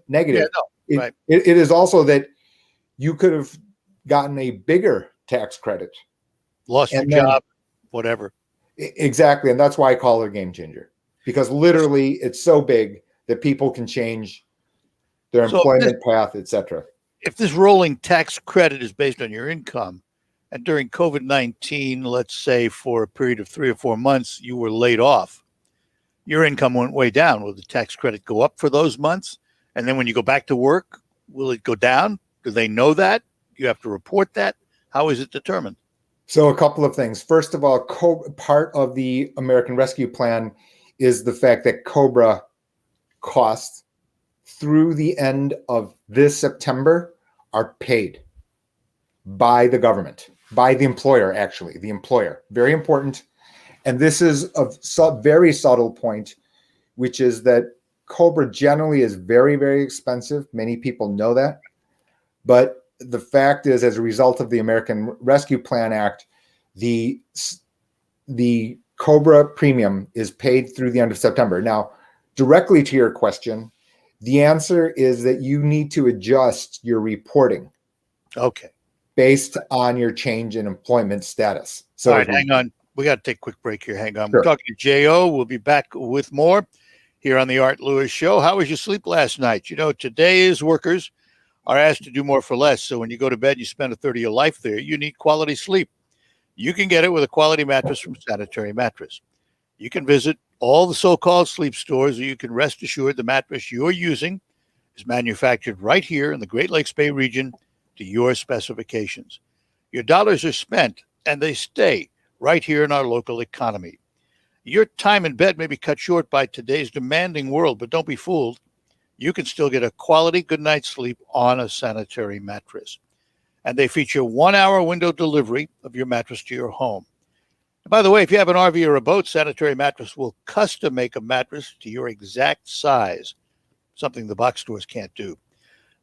Speaker 1: negative.
Speaker 7: Yeah, no, right.
Speaker 1: It is also that you could have gotten a bigger tax credit.
Speaker 7: Lost your job, whatever.
Speaker 1: Exactly. And that's why I call it a game changer. Because literally it's so big that people can change their employment path, etc.
Speaker 7: If this rolling tax credit is based on your income, and during COVID-19, let's say for a period of 3 or 4 months, you were laid off, your income went way down. Will the tax credit go up for those months? And then when you go back to work, will it go down? Do they know that? You have to report that? How is it determined?
Speaker 1: So a couple of things. First of all, part of the American Rescue Plan is the fact that COBRA costs through the end of this September are paid by the government, by the employer, actually, the employer. Very important. And this is a very subtle point, which is that COBRA generally is very, very expensive. Many people know that. But the fact is, as a result of the American Rescue Plan Act, the COBRA premium is paid through the end of September. Now, directly to your question, the answer is that you need to adjust your reporting.
Speaker 7: Okay.
Speaker 1: Based on your change in employment status. So
Speaker 7: all right, hang on. We got to take a quick break here. Hang on.
Speaker 1: Sure.
Speaker 7: We're talking to Jae Oh. We'll be back with more here on the Art Lewis Show. How was your sleep last night? Today's workers are asked to do more for less. So when you go to bed, you spend a third of your life there. You need quality sleep. You can get it with a quality mattress from Sanitary Mattress. You can visit all the so-called sleep stores, or you can rest assured the mattress you're using is manufactured right here in the Great Lakes Bay region to your specifications. Your dollars are spent and they stay right here in our local economy. Your time in bed may be cut short by today's demanding world, but don't be fooled. You can still get a quality good night's sleep on a Sanitary Mattress. And they feature 1-hour window delivery of your mattress to your home. And by the way, if you have an RV or a boat, Sanitary Mattress will custom make a mattress to your exact size, something the box stores can't do.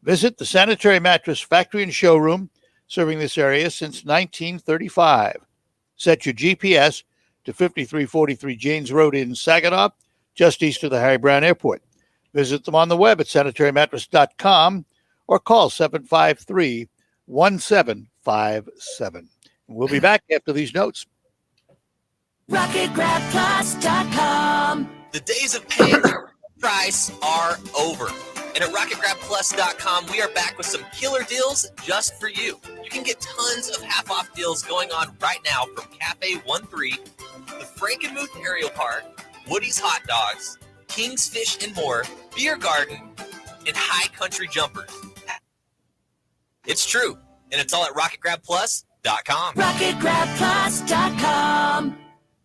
Speaker 7: Visit the Sanitary Mattress factory and showroom, serving this area since 1935. Set your GPS to 5343 Janes Road in Saginaw, just east of the Harry Brown Airport. Visit them on the web at sanitarymattress.com or call 753-1757. We'll be back after these notes.
Speaker 5: RocketGrabPlus.com. The days of paying the price are over. And at RocketGrabPlus.com, we are back with some killer deals just for you. You can get tons of half-off deals going on right now from Cafe 13, the Frankenmuth Aerial Park, Woody's Hot Dogs, King's Fish and More, Beer Garden, and High Country Jumpers. It's true, and it's all at RocketGrabPlus.com. RocketGrabPlus.com.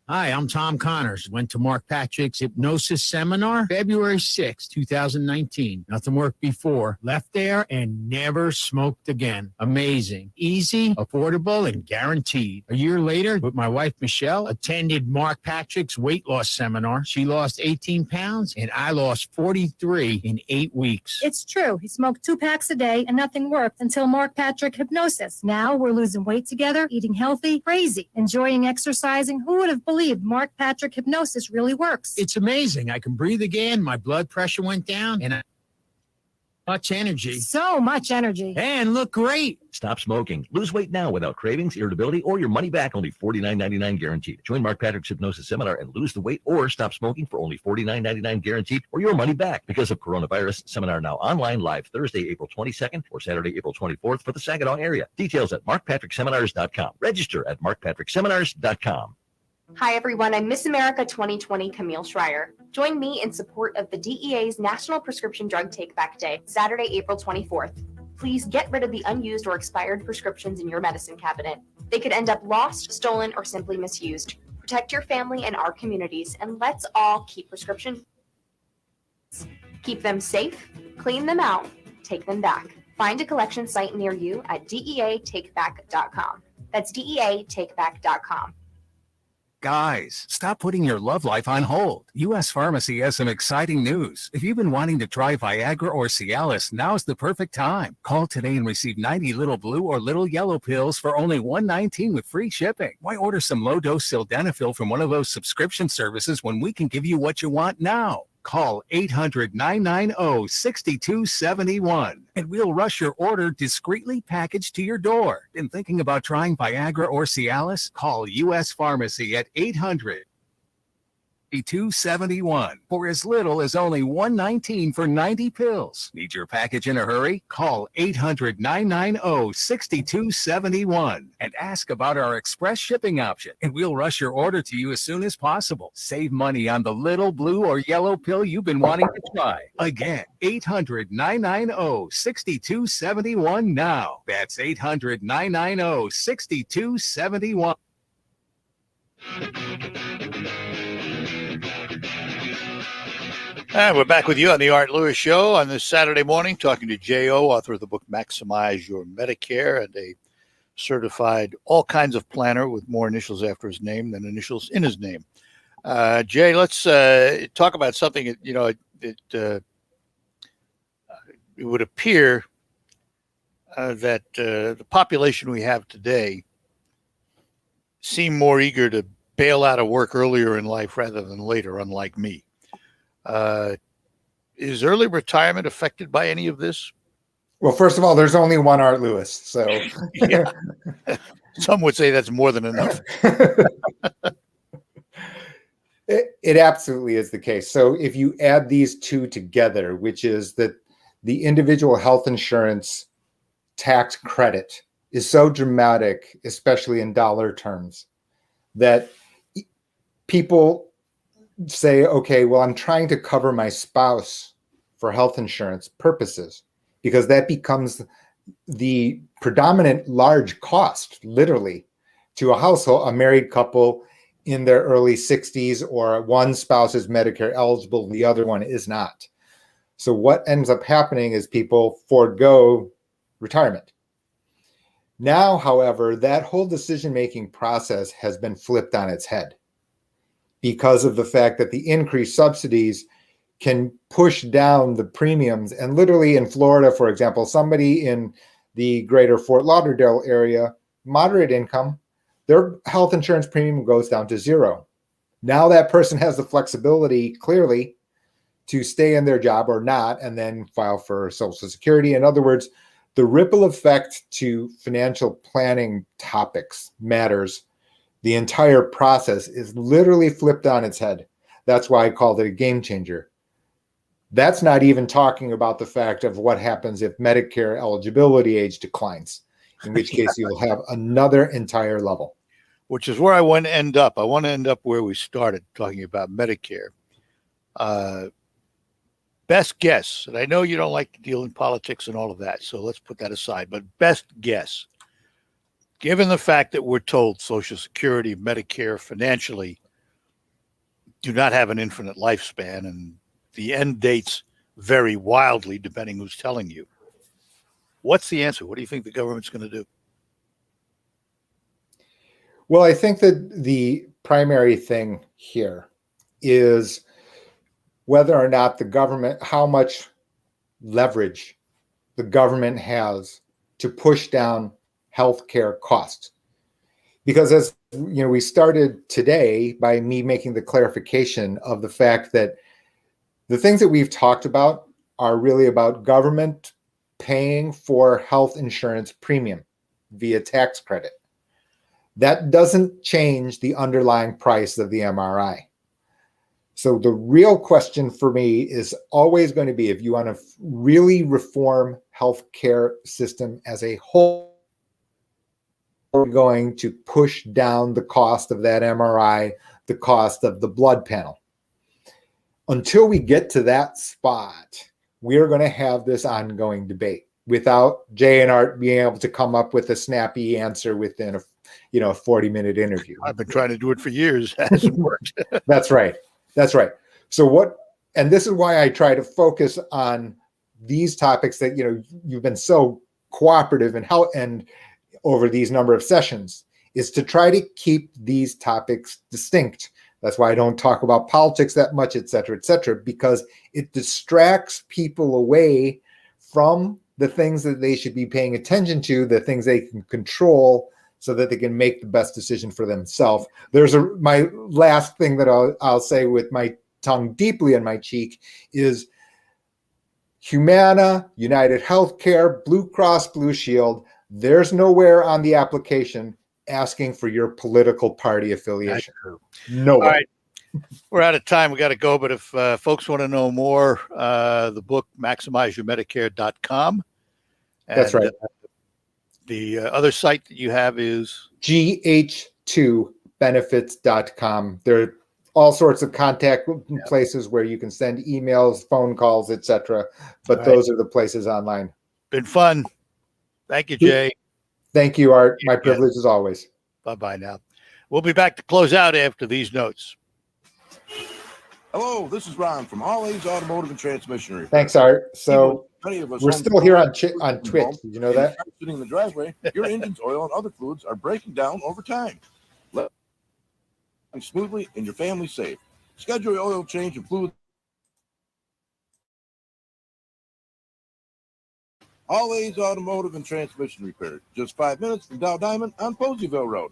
Speaker 22: Hi, I'm Tom Connors. Went to Mark Patrick's Hypnosis Seminar February 6, 2019. Nothing worked before. Left there and never smoked again. Amazing. Easy, affordable, and guaranteed. A year later, with my wife Michelle, attended Mark Patrick's weight loss seminar. She lost 18 pounds and I lost 43 in 8 weeks.
Speaker 23: It's true. He smoked 2 packs a day and nothing worked until Mark Patrick Hypnosis. Now we're losing weight together, eating healthy, crazy, enjoying exercising. Who would have believed Mark Patrick Hypnosis really works?
Speaker 22: It's amazing. I can breathe again. My blood pressure went down and Much energy.
Speaker 23: So much energy.
Speaker 22: And look great.
Speaker 9: Stop smoking. Lose weight now without cravings, irritability, or your money back. Only $49.99 guaranteed. Join Mark Patrick's Hypnosis Seminar and lose the weight or stop smoking for only $49.99 guaranteed or your money back. Because of coronavirus, seminar now online live Thursday, April 22nd or Saturday, April 24th for the Saginaw area. Details at markpatrickseminars.com. Register at markpatrickseminars.com.
Speaker 3: Hi, everyone. I'm Miss America 2020 Camille Schreier. Join me in support of the DEA's National Prescription Drug Take Back Day, Saturday, April 24th. Please get rid of the unused or expired prescriptions in your medicine cabinet. They could end up lost, stolen, or simply misused. Protect your family and our communities, and let's all keep prescriptions. Keep them safe, clean them out, take them back. Find a collection site near you at deatakeback.com. That's deatakeback.com.
Speaker 6: Guys, stop putting your love life on hold. U.S. Pharmacy has some exciting news. If you've been wanting to try Viagra or Cialis, now's the perfect time. Call today and receive 90 little blue or little yellow pills for only $119 with free shipping. Why order some low-dose sildenafil from one of those subscription services when we can give you what you want now? Call 800-990-6271 and we'll rush your order discreetly packaged to your door. Been thinking about trying Viagra or Cialis? Call U.S. Pharmacy at 800-271 for as little as only $119 for 90 pills. Need your package in a hurry? Call 800-990-6271 and ask about our express shipping option, and we'll rush your order to you as soon as possible. Save money on the little blue or yellow pill you've been wanting to try. Again, 800-990-6271 now. That's 800-990-6271.
Speaker 7: And we're back with you on the Art Lewis Show on this Saturday morning, talking to Jae Oh, author of the book Maximize Your Medicare, and a certified all kinds of planner with more initials after his name than initials in his name. Jay, let's talk about something. It would appear that the population we have today seem more eager to bail out of work earlier in life rather than later, unlike me. Is early retirement affected by any of this?
Speaker 1: Well, first of all, there's only one Art Lewis, so
Speaker 7: yeah. Some would say that's more than enough.
Speaker 1: It absolutely is the case. So if you add these two together, which is that the individual health insurance tax credit is so dramatic, especially in dollar terms, that people say, okay, well, I'm trying to cover my spouse for health insurance purposes, because that becomes the predominant large cost, literally, to a household, a married couple in their early 60s, or one spouse is Medicare eligible, the other one is not. So what ends up happening is people forego retirement. Now, however, that whole decision-making process has been flipped on its head because of the fact that the increased subsidies can push down the premiums. And literally in Florida, for example, somebody in the greater Fort Lauderdale area, moderate income, their health insurance premium goes down to zero. Now that person has the flexibility, clearly, to stay in their job or not, and then file for Social Security. In other words, the ripple effect to financial planning topics matters. The entire process is literally flipped on its head. That's why I called it a game changer. That's not even talking about the fact of what happens if Medicare eligibility age declines, in which case you'll have another entire level.
Speaker 7: Which is where I want to end up. I want to end up where we started, talking about Medicare. Best guess, and I know you don't like to deal in politics and all of that, so let's put that aside, but best guess, given the fact that we're told Social Security, Medicare financially do not have an infinite lifespan, and the end dates vary wildly depending who's telling you, what's the answer? What do you think the government's going to do?
Speaker 1: Well, I think that the primary thing here is whether or not the government, how much leverage the government has to push down healthcare costs. Because as you know, we started today by me making the clarification of the fact that the things that we've talked about are really about government paying for health insurance premium via tax credit. That doesn't change the underlying price of the MRI. So the real question for me is always going to be, if you want to really reform healthcare system as a whole, we're going to push down the cost of that MRI, the cost of the blood panel. Until we get to that spot, we're going to have this ongoing debate without Jay and Art being able to come up with a snappy answer within a 40-minute interview.
Speaker 7: I've been trying to do it for years. It hasn't worked.
Speaker 1: That's right. That's right. So and this is why I try to focus on these topics that, you've been so cooperative and over these number of sessions, is to try to keep these topics distinct. That's why I don't talk about politics that much, et cetera, because it distracts people away from the things that they should be paying attention to, the things they can control, so that they can make the best decision for themselves. My last thing that I'll say with my tongue deeply in my cheek is Humana, United Healthcare, Blue Cross Blue Shield, there's nowhere on the application asking for your political party affiliation. Nowhere.
Speaker 7: All right. We're out of time. We got to go. But if folks want to know more, the book, MaximizeYourMedicare.com.
Speaker 1: That's right.
Speaker 7: The other site that you have is
Speaker 1: gh2benefits.com. There are all sorts of contact places where you can send emails, phone calls, etc. But those are the places online.
Speaker 7: Been fun. Thank you, Jay.
Speaker 1: Thank you, Art. My privilege as always.
Speaker 7: Bye-bye now. We'll be back to close out after these notes.
Speaker 10: Hello, this is Ron from All A's Automotive and Transmission Repair.
Speaker 1: Thanks, Art. So
Speaker 10: Many of us
Speaker 1: we're
Speaker 10: home
Speaker 1: still here on Twitch. Did you know that?
Speaker 10: Sitting in the driveway, your engine's oil and other fluids are breaking down over time. Let smoothly and your family safe. Schedule your oil change and fluid. All A's Automotive and Transmission Repair. Just 5 minutes from Dow Diamond on Poseyville Road.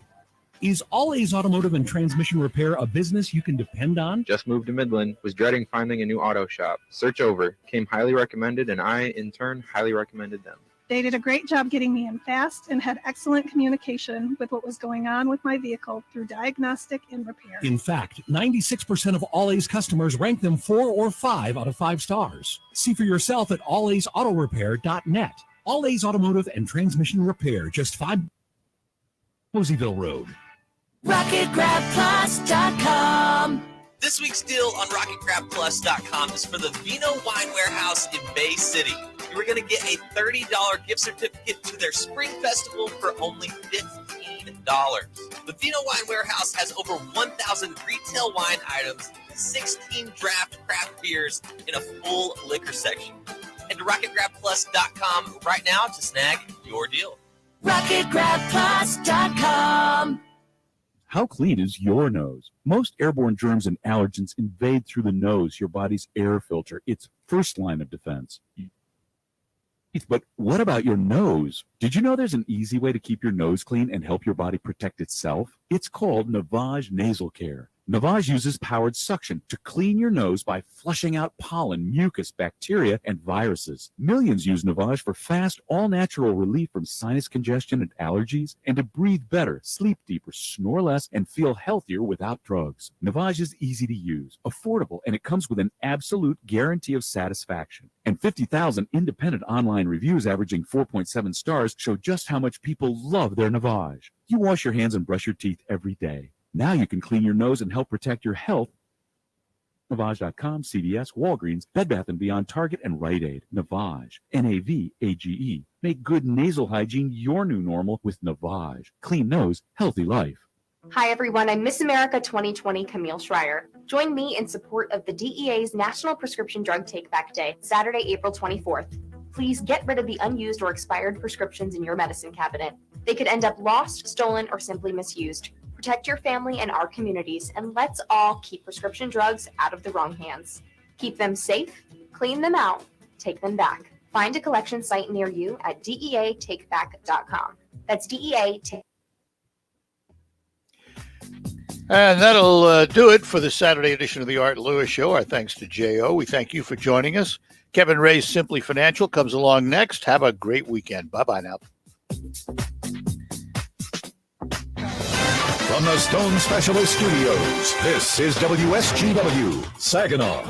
Speaker 12: Is All A's Automotive and Transmission Repair a business you can depend on?
Speaker 13: Just moved to Midland, was dreading finding a new auto shop. Search over, came highly recommended, and I, in turn, highly recommended them.
Speaker 24: They did a great job getting me in fast and had excellent communication with what was going on with my vehicle through diagnostic and repair.
Speaker 12: In fact, 96% of All A's customers rank them 4 or 5 out of 5 stars. See for yourself at allaysautorepair.net. All A's Automotive and Transmission Repair, just 5 Poseyville Road.
Speaker 5: RocketGrabPlus.com. This week's deal on RocketGrabPlus.com is for the Vino Wine Warehouse in Bay City. You are going to get a $30 gift certificate to their Spring Festival for only $15. The Vino Wine Warehouse has over 1,000 retail wine items, 16 draft craft beers, and a full liquor section. Head to RocketGrabPlus.com right now to snag your deal.
Speaker 8: RocketGrabPlus.com.
Speaker 4: How clean is your nose? Most airborne germs and allergens invade through the nose, your body's air filter. It's first line of defense. But what about your nose? Did you know there's an easy way to keep your nose clean and help your body protect itself? It's called Navage Nasal Care. Navage uses powered suction to clean your nose by flushing out pollen, mucus, bacteria, and viruses. Millions use Navage for fast, all-natural relief from sinus congestion and allergies, and to breathe better, sleep deeper, snore less, and feel healthier without drugs. Navage is easy to use, affordable, and it comes with an absolute guarantee of satisfaction. And 50,000 independent online reviews averaging 4.7 stars show just how much people love their Navage. You wash your hands and brush your teeth every day. Now you can clean your nose and help protect your health. Navage.com, CVS, Walgreens, Bed Bath & Beyond, Target, and Rite Aid. Navage, N-A-V-A-G-E. Make good nasal hygiene your new normal with Navage. Clean nose, healthy life.
Speaker 3: Hi, everyone. I'm Miss America 2020 Camille Schreier. Join me in support of the DEA's National Prescription Drug Take-Back Day, Saturday, April 24th. Please get rid of the unused or expired prescriptions in your medicine cabinet. They could end up lost, stolen, or simply misused. Protect your family and our communities, and let's all keep prescription drugs out of the wrong hands. Keep them safe, clean them out, take them back. Find a collection site near you at deatakeback.com. That's DEA.
Speaker 7: And that'll do it for the Saturday edition of the Art Lewis Show. Our thanks to Jae Oh. We thank you for joining us. Kevin Ray's Simply Financial comes along next. Have a great weekend. Bye-bye now.
Speaker 2: From the Stone Specialist Studios, this is WSGW, Saginaw.